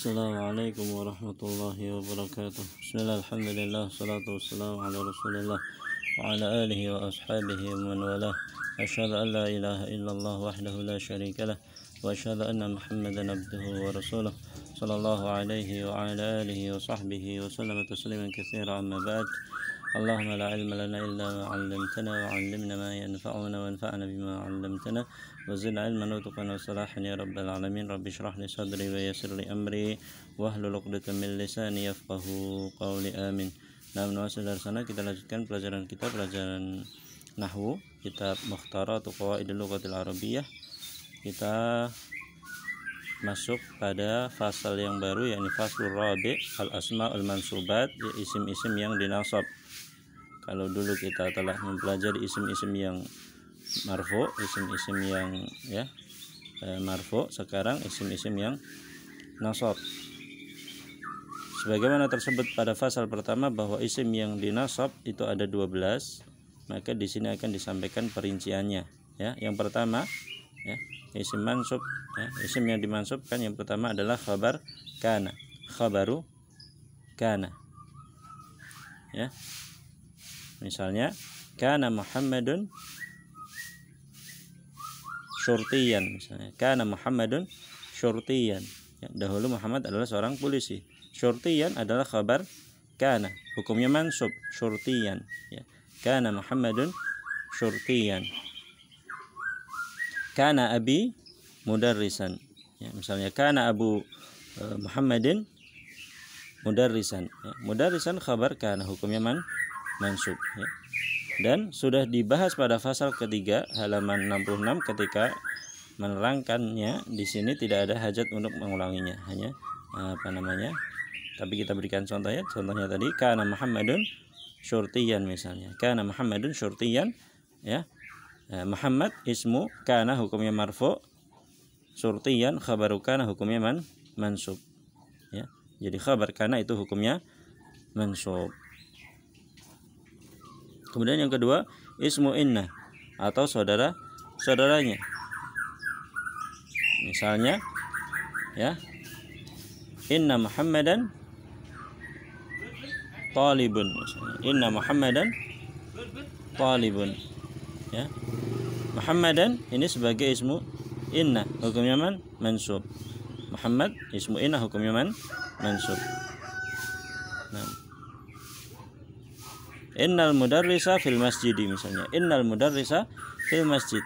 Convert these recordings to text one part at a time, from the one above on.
Assalamualaikum warahmatullahi wabarakatuh. Bismillah, alhamdulillah, salatu wassalamu ala rasulillah wa ala alihi wa ashabihi wa man walah. Asyhadu an la ilaha illallah wahdahu la syarika lah wa asyhadu anna muhammadan abduhu wa rasuluh sallallahu alaihi wa ala alihi wa sahbihi wa sallama tasliman katsira, amma ba'd. Allahumma la ilma lana illa ma 'allamtana wa 'allimna ma yanfa'una wa anfa'na bima 'allamtana wa zidna ilman nutuqan wa salahan ya rabbal alamin. Rabbi shrah li sadri wa yassir li amri wahlul 'uqdatam min lisani yafqahu qawli, amin. Nah, dari sana kita lanjutkan pelajaran kita, pelajaran nahwu, kitab Mukhtarat Qawaidul Lughatil Arabiyyah. Kita masuk pada fasal yang baru, yakni faslur rabi' al asmaul mansubat, isim-isim yang dinasab. Kalau dulu kita telah mempelajari isim-isim yang marfu, isim-isim yang marfu, sekarang isim-isim yang nasab. Sebagaimana tersebut pada fasal pertama bahwa isim yang dinasab itu ada 12, maka di sini akan disampaikan perinciannya. Ya, yang pertama, isim mansub, isim yang dimansubkan yang pertama adalah khabar kana, khabaru kana. Ya. Misalnya, kana Muhammadun syurtiyan, misalnya kana Muhammadun syurtiyan. Ya, dahulu Muhammad adalah seorang polisi. Syurtiyan adalah khabar kana, hukumnya mansub, syurtiyan. Ya. Kana Muhammadun syurtiyan. Kana abi mudarrisan. Ya, misalnya kana Abu Muhammadin mudarrisan. Ya, mudarrisan khabar kana, hukumnya mansub. Ya. Dan sudah dibahas pada fasal ketiga halaman 66 ketika menerangkannya. Di sini tidak ada hajat untuk mengulanginya, hanya tapi kita berikan contohnya. Contohnya tadi kana Muhammadun syurtiyan, misalnya kana Muhammadun syurtiyan. Ya, Muhammad ismu kana, hukumnya marfu, syurtiyan khabaru kana, hukumnya mansub. Ya, jadi khabar kana itu hukumnya mansub. Kemudian yang kedua, ismu inna atau saudara-saudaranya. Misalnya, ya, inna Muhammadan talibun, misalnya. Inna Muhammadan talibun. Ya. Muhammadan ini sebagai ismu inna, hukumnya mansub. Muhammad ismu inna, hukumnya mansub. Nah. Innal mudarrisa fil masjid, misalnya innal mudarrisa fil masjid.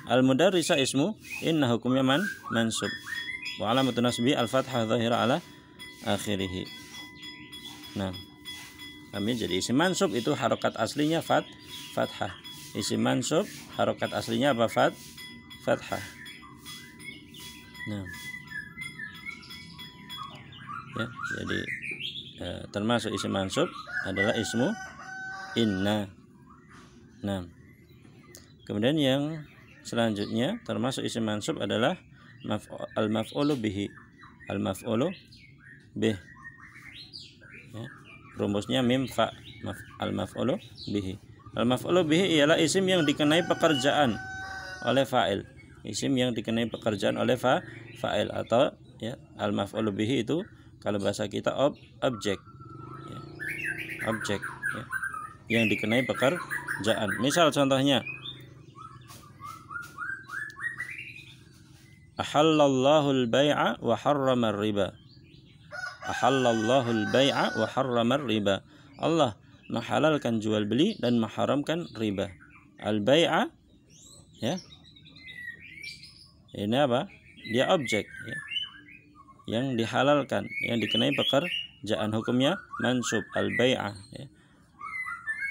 Al mudarrisa ismu inna, hukumnya mansub. Wa alamatun nasbi al fathah dhahira ala akhirih. Nah, kami jadi isim mansub itu harokat aslinya fathah. Isim mansub harokat aslinya apa? Fathah. Nah, ya, jadi termasuk isim mansub adalah ismu inna. Nah, kemudian yang selanjutnya termasuk isim mansub adalah al-maf'ulu bihi. Al-maf'ulu bih. Ya, rumusnya mim fa. Al-maf'ulu bihi. Al-maf'ulu bihi ialah isim yang dikenai pekerjaan oleh fa'il. Isim yang dikenai pekerjaan oleh fa'il, atau ya, al-maf'ulu bihi itu kalau bahasa kita objek. Ya, objek, ya, yang dikenai pekerjaan. Misal contohnya, ahallallahu al-bai'a wa harrama ar-riba. Ahallallahu al-bai'a wa harrama ar-riba. Allah menghalalkan jual beli dan mengharamkan riba. Al-bai'a, ya, ini apa? Dia objek, ya, yang dihalalkan, yang dikenai pekerjaan, hukumnya mansub. Al-bai'a, ya.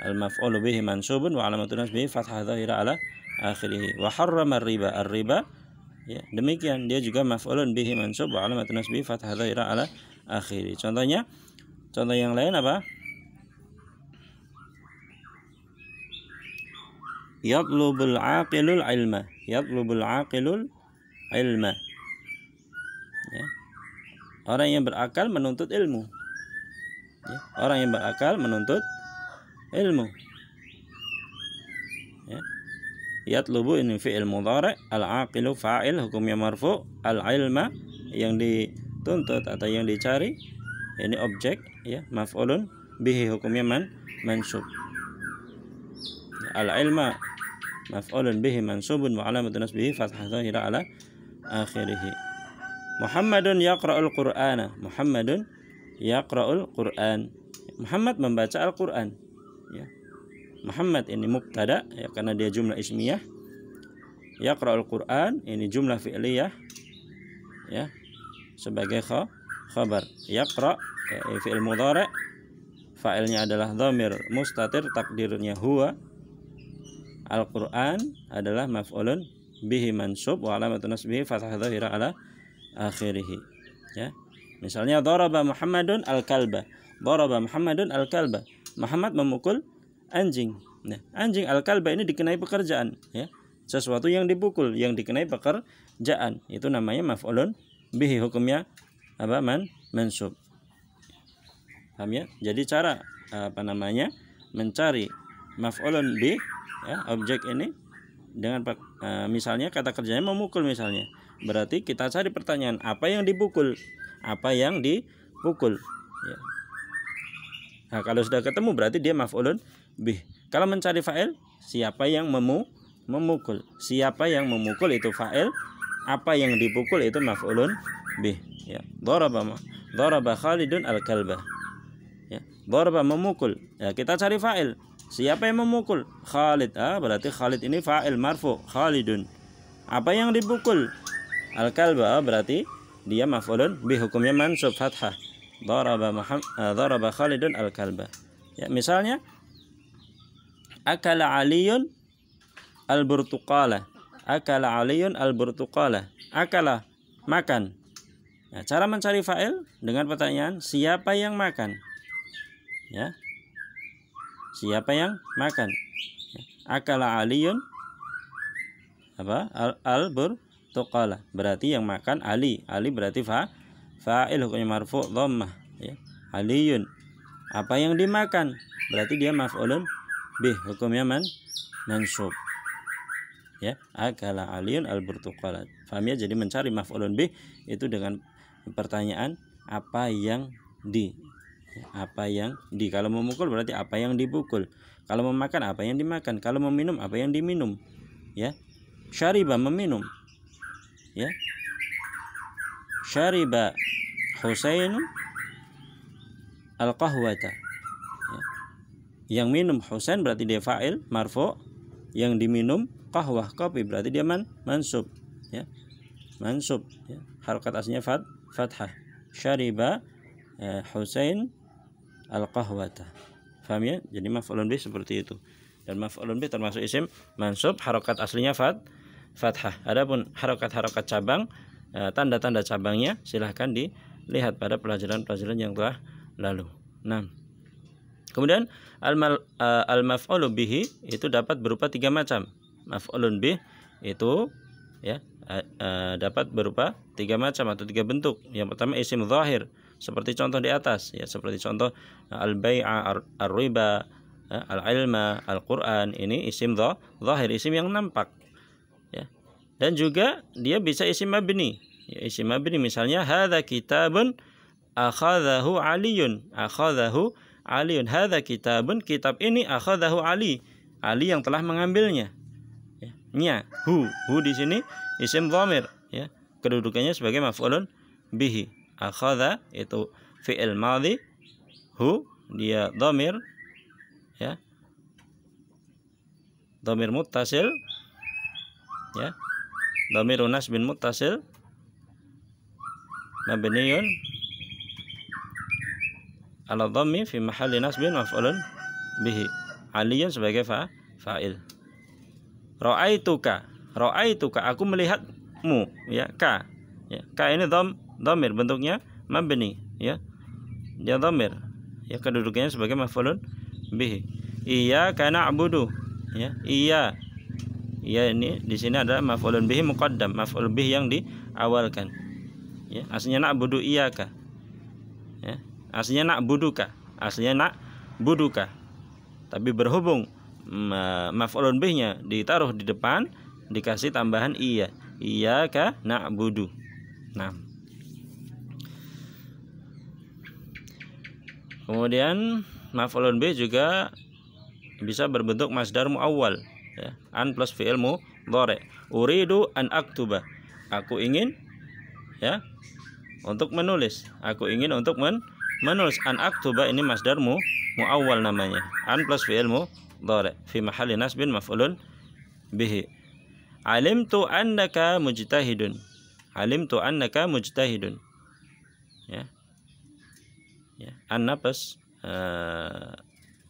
Al-maf'ulu bihi mansubun wa alamatun nasbihi fathah dhahira ala akhirih. Wa harrama ar-riba. Ar-riba, ya, demikian dia juga maf'ulun bihi mansub wa alamatun nasbihi fathah dhahira ala akhirih. Contohnya, contoh yang lain apa? Yatlubul aqilul ilma. Yatlubul aqilul ilma. Ya. Orang yang berakal menuntut ilmu. Ya. Orang yang berakal menuntut ilmu. Ya. Yatlubu ini fi'il mudhari', al-aqilu fa'il, hukumnya marfu', al-ilma yang dituntut atau yang dicari, ini objek ya, maf'ulun bihi hukumnya mansub. Al-ilma maf'ulun bihi mansubun wa alamatun nasbihi fathah dhahira ala akhirih. Muhammadun yaqra'ul Qur'ana. Muhammadun yaqra'ul Qur'an. Muhammad membaca Al-Qur'an ya. Muhammad ini mubtada ya, karena dia jumlah ismiyah. Yaqra'ul Qur'an ini jumlah fi'liyah ya, sebagai khabar. Yaqra ya, fi'il mudhari', fa'ilnya adalah dhamir mustatir, takdirnya huwa. Al-Qur'an adalah maf'ulun bihi mansub wa alamatun nasbihi fathah dhahira ala akhirih ya. Misalnya daraba Muhammadun al-kalba. Daraba Muhammadun al-kalba. Muhammad memukul anjing. Nah, anjing al-kalba ini dikenai pekerjaan ya. Sesuatu yang dipukul, yang dikenai pekerjaan, itu namanya maf'ulun bihi, hukumnya apa? Mansub. Paham ya? Jadi cara mencari maf'ulun bih ya, objek ini dengan misalnya kata kerjanya memukul misalnya. Berarti kita cari pertanyaan, apa yang dipukul? Apa yang dipukul ya. Nah, kalau sudah ketemu berarti dia maf'ulun bih. Kalau mencari fa'il, siapa yang memukul? Siapa yang memukul itu fa'il, apa yang dipukul itu maf'ulun bih ya. Daraba Khalidun al-kalba ya. Daraba memukul ya, kita cari fa'il, siapa yang memukul? Khalid. Berarti Khalid ini fa'il marfu, Khalidun. Apa yang dipukul? Al-kalba, berarti dia maf'ulun bih, hukumnya mansub fathah. Daraba Khalidun al-kalba ya. Misalnya akala Aliyun al-burtuqala. Akala Aliyun al-burtuqala. Akala, makan. Nah, cara mencari fa'il dengan pertanyaan, siapa yang makan ya. Siapa yang makan ya. Akala Aliyun al-burtuqala, berarti yang makan Ali. Ali berarti fa'il, hukumnya marfu' dhammah ya. Aliyun, apa yang dimakan? Berarti dia maf'ulun bih, hukumnya mansub ya. Akala Aliyun al-burtuqala. Paham ya? Jadi mencari maf'ulun bih itu dengan pertanyaan apa yang di ya, apa yang di. Kalau memukul berarti apa yang dipukul. Kalau memakan apa yang dimakan. Kalau meminum apa yang diminum ya. Syariba, meminum ya. Syariba Husain al-qahwata ya. Yang minum Husain berarti dia fa'il marfu', yang diminum qahwah, kopi, berarti dia mansub ya. Mansub ya. Harokat aslinya fathah. Syariba Husain al-qahwata. Paham ya? Jadi maf'ulun bih seperti itu. Dan maf'ulun bih termasuk isim mansub, harokat aslinya fathah. Adapun harokat-harokat cabang, tanda-tanda cabangnya silahkan dilihat pada pelajaran-pelajaran yang telah lalu. Nah, kemudian al-maf'ulu bihi itu dapat berupa 3 macam. Maf'ulun bih itu ya dapat berupa 3 macam atau 3 bentuk. Yang pertama isim zahir, seperti contoh di atas ya, seperti contoh al-bai'a, ar-riba, al-ilma, al-Qur'an. Ini isim zahir, isim yang nampak ya. Dan juga dia bisa isim mabni ya, isim mabni misalnya hadza kitabun akhadhahu Aliyun. Akhadhahu Aliyun. Hadza kitabun, kitab ini akhadhahu Ali. Ali yang telah mengambilnya ya. Nya, hu di sini isim dhamir ya, kedudukannya sebagai maf'ulun bihi. Akhadha itu fi'il madhi, hu dia dhamir ya, dhamir muttasil ya, dhamirun nasbin muttasil mabniun ala dhammi fi mahalli nasbin maf'ulun bihi. Aliyun sebagai fa'il. Ra'aituka, aku melihatmu ya, ka ya. Ka ini dhamir, bentuknya mabni ya, dia dhamir ya, kedudukannya sebagai maf'ulun bihi. Iyyaka na'budu ya, iya ini di sini ada maf'ulun bihi muqaddam, maf'ul bihi yang diawalkan ya. Aslinya na'budu iyyaka ya, aslinya na'buduka, tapi berhubung maf'ulun bihnya ditaruh di depan, dikasih tambahan iya, iyyaka na'budu. Nah, Kemudian maf'ulun bih juga bisa berbentuk masdar muawwal, ya. An plus fi'il mudhari. Uridu an aktuba. Aku ingin, ya, untuk menulis. Aku ingin untuk menulis. An aktuba ini masdar muawwal namanya. An plus fi'il mudhari fi mahalli nasbin maf'ulun bihi. Alimtu annaka mujtahidun. Alimtu annaka mujtahidun. Ya. Ya, anna plus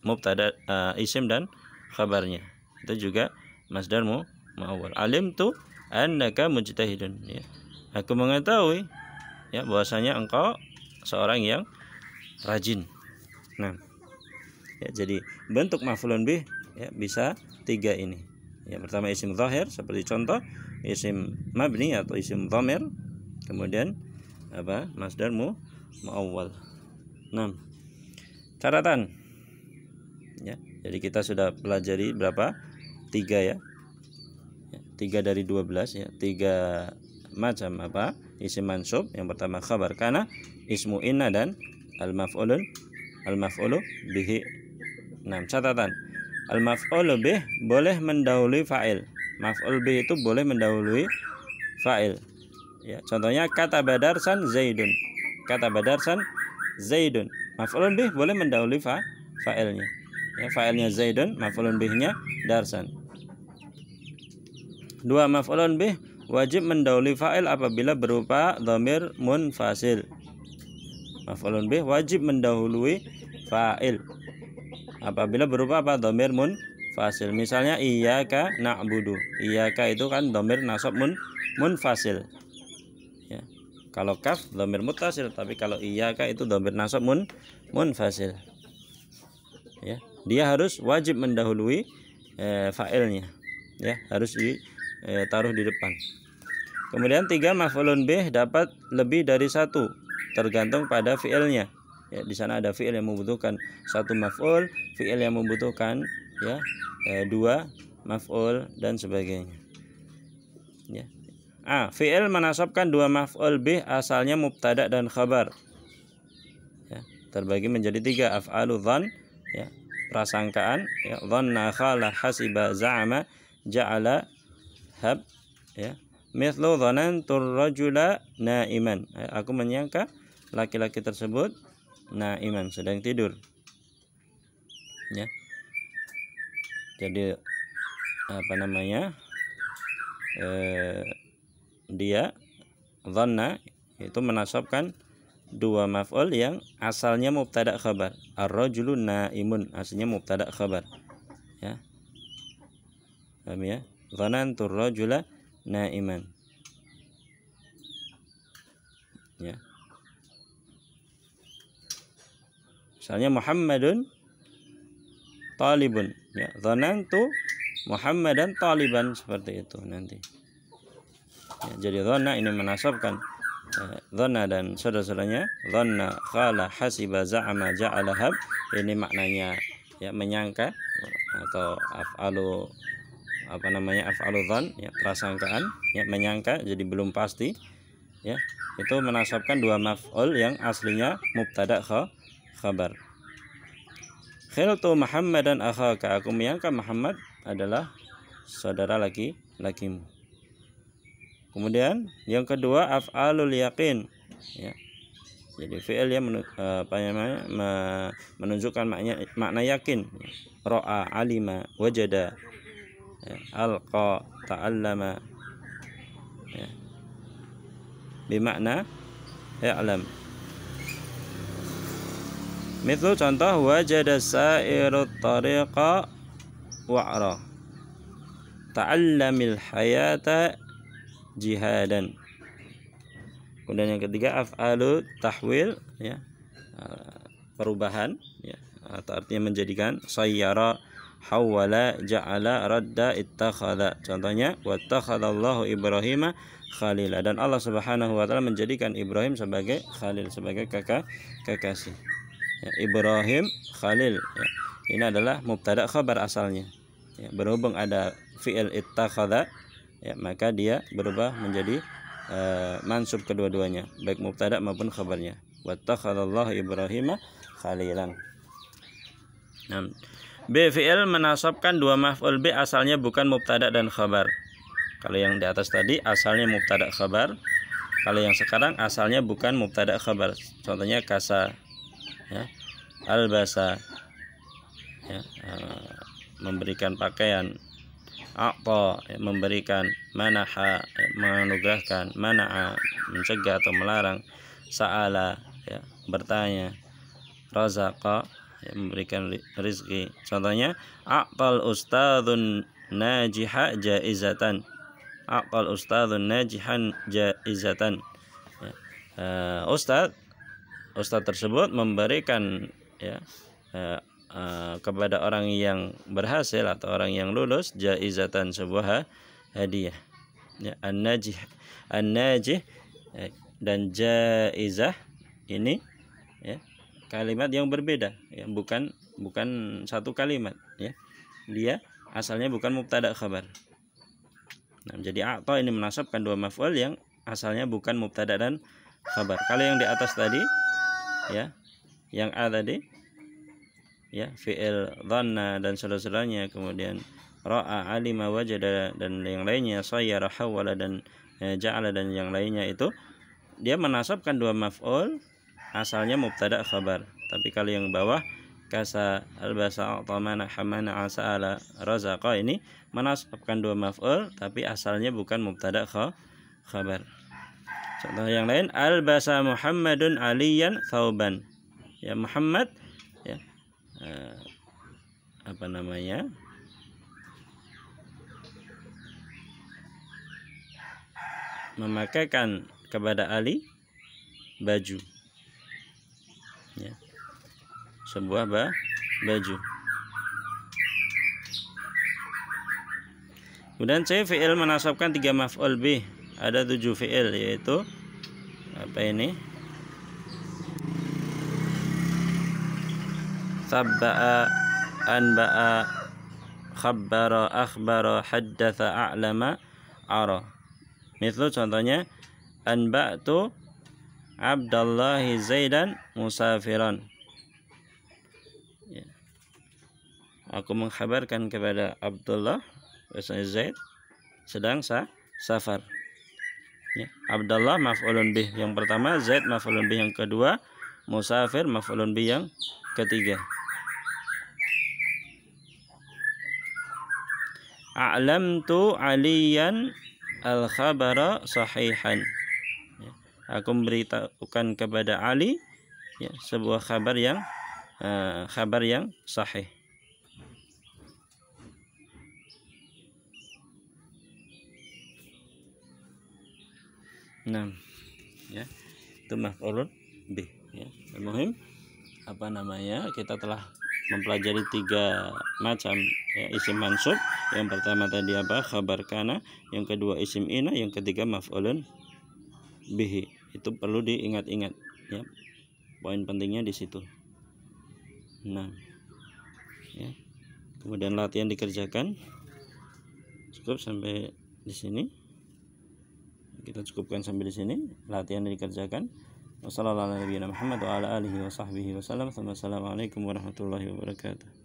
mubtada isim dan khabarnya. Itu juga masdar muawwal. Alimtu annaka mujtahidun, ya. Aku mengetahui, ya, bahwasanya engkau seorang yang rajin. Nah, ya, jadi bentuk maf'ulun bih, ya, bisa 3 ini. Ya, pertama isim zahir seperti contoh isim mabni atau isim dhamir, kemudian masdar muawwal. Nah, catatan, ya, jadi kita sudah pelajari berapa? 3, ya. 3 dari 12, ya. 3 macam isim mansub. Yang pertama khabar kana, ismu inna, dan al-maf'ulu bihi. Nah, catatan, al-maf'ulu bih boleh mendahului fa'il. Maf'ul bih itu boleh mendahului fa'il, ya. Contohnya kata badarsan zaidun. Kata badarsan zaidun. Maf'ulun bih boleh mendahului fa'ilnya. Ya, fa'ilnya zaidun, maf'ulun bihnya darsan. 2, maf'ulun bih wajib mendahului fa'il apabila berupa dhamir munfasil. Maf'ulun bih wajib mendahului fa'il apabila berupa dhamir munfasil. Misalnya iyyaka na'budu. Iyyaka itu kan dhamir nasab munfasil. Ya. Kalau kaf dhamir muttasil, tapi kalau iyyaka itu dhamir nasab munfasil. Ya, dia harus wajib mendahului fa'ilnya, ya, harus ditaruh di depan. Kemudian 3, maf'ulun bih dapat lebih dari 1 tergantung pada fi'ilnya. Ya, di sana ada fi'il yang membutuhkan 1 maf'ul, fi'il yang membutuhkan, ya, 2 maf'ul dan sebagainya. Ya. Fi'il menasabkan 2 maf'ul bih asalnya mubtada dan khabar. Ya, terbagi menjadi 3, af'alu dhann, ya, prasangkaan, ya, dhanna, khala, hasiba, za'ama, ja'ala, hab, ya. Mithlu dhanantur rajula naiman. Aku menyangka laki-laki tersebut naiman, sedang tidur. Ya. Jadi dia dhanna itu menasabkan 2 maf'ul yang asalnya mubtada khabar. Ar-rajulu naimun aslinya mubtada khabar, ya. Paham, ya? Dhanantur rajula naiman, ya. Misalnya Muhammadun talibun, ya. Dhanantu Muhammadan taliban, seperti itu nanti. Ya, jadi dhanna ini menasabkan dhanna dan saudara-saudaranya. Dhanna, khala, hasiba, za'ama, ja'ala, hab. Ini maknanya, ya, menyangka atau af'alu af'alu dhann, ya, prasangkaan, ya, menyangka jadi belum pasti, ya. Itu menasabkan 2 maf'ul yang aslinya mubtada khabar. Khiltu Muhammadan akhaka. Aku menyangka Muhammad adalah saudara lakimu. Kemudian yang kedua af'alul yaqin, ya. Jadi fi'il yang menunjukkan makna yakin. Ra'a, alima, wajada, ya, alqa, ta'allama, ya, bimakna ya'lam. Mithlu contoh wajada sa'irut tariqa wa'ra, ta'allamil hayata jihadan. Kemudian yang ketiga af'alu tahwil, ya, perubahan, ya, atau artinya menjadikan. Sayyara, hawwala, ja'ala, radda, ittakhadha. Contohnya wattakhadallahu Ibrahima khalila, dan Allah Subhanahu wa taala menjadikan Ibrahim sebagai khalil, sebagai kekasih. Ya, Ibrahim khalil, ya. Ini adalah mubtada khabar asalnya. Ya, berhubung ada fi'il ittakhadha, ya, maka dia berubah menjadi mansub kedua-duanya, baik mubtada maupun khabarnya. wattakhadallahu Ibrahim khalilan. Nah, B fi'il menasabkan dua maf'ul bi asalnya bukan mubtada dan khabar. Kalau yang di atas tadi asalnya mubtada khabar. Kalau yang sekarang asalnya bukan mubtada khabar. Contohnya kasa, ya, albasa, ya, memberikan pakaian, a'ta, ya, memberikan, manaha, ya, menganugerahkan, mana'a, mencegah atau melarang, sa'ala, ya, bertanya, razaqa, ya, memberikan rizki. Contohnya a'tal ustadzun najiha jaizatan. A'tal ustadzun najihan jaizatan. Ya, ustadz tersebut memberikan, ya, kepada orang yang berhasil atau orang yang lulus jaizatan, sebuah hadiah. Ya, an-najih dan jaizah ini, ya, kalimat yang berbeda, ya, bukan satu kalimat, ya. Dia asalnya bukan mubtada khabar. Nah, jadi a'ta ini menasabkan dua maf'ul yang asalnya bukan mubtada dan khabar. Kalau yang di atas tadi, ya, yang A tadi, ya, fi'il dhanna dan saudara-saudaranya, kemudian ra'a, alima, wajada dan yang lainnya, sayyara, hawala dan ja'ala dan yang lainnya, itu dia menasabkan dua maf'ul asalnya mubtada khabar. Tapi kalau yang bawah kasa, albasa, a'tamana, hamana, asa'ala, razaqa ini menasabkan dua maf'ul tapi asalnya bukan mubtada khabar. Contoh yang lain, albasa Muhammadun aliyan thauban. Ya, Muhammad, ya, memakaikan kepada Ali baju, ya, sebuah baju. Kemudian C, fi'il menasabkan 3 maf'ul bih. Ada 7 fi'il, yaitu apa ini? Sabba'a, anba'a, khabbara, akhbara, haddatha, a'lama, ara. Misal contohnya, anba'tu Abdallahi Zaidan musafiran. Ya. Aku mengkhabarkan kepada Abdullah, bahasanya Zaid, sedang safar. Ya. Abdullah maf'ulun bih yang pertama, Zaid maf'ulun bih yang kedua, musafir maf'ulun bih yang ketiga. A'lamtu aliyan al-khabara sahihan. Ya. Aku memberitahukan kepada Ali, ya, sebuah kabar yang sahih. Nah, ya, itu maf'ulun bih, ya. Muhim, kita telah mempelajari 3 macam, ya, isim mansub. Yang pertama tadi apa? Khabar kana, yang kedua isim ina, yang ketiga maf'ulun bihi. Itu perlu diingat-ingat, ya. Poin pentingnya di situ. Nah, ya. Kemudian latihan dikerjakan. Cukup sampai di sini. Kita cukupkan sampai di sini. Latihan dikerjakan. Wassalamualaikum warahmatullahi wabarakatuh.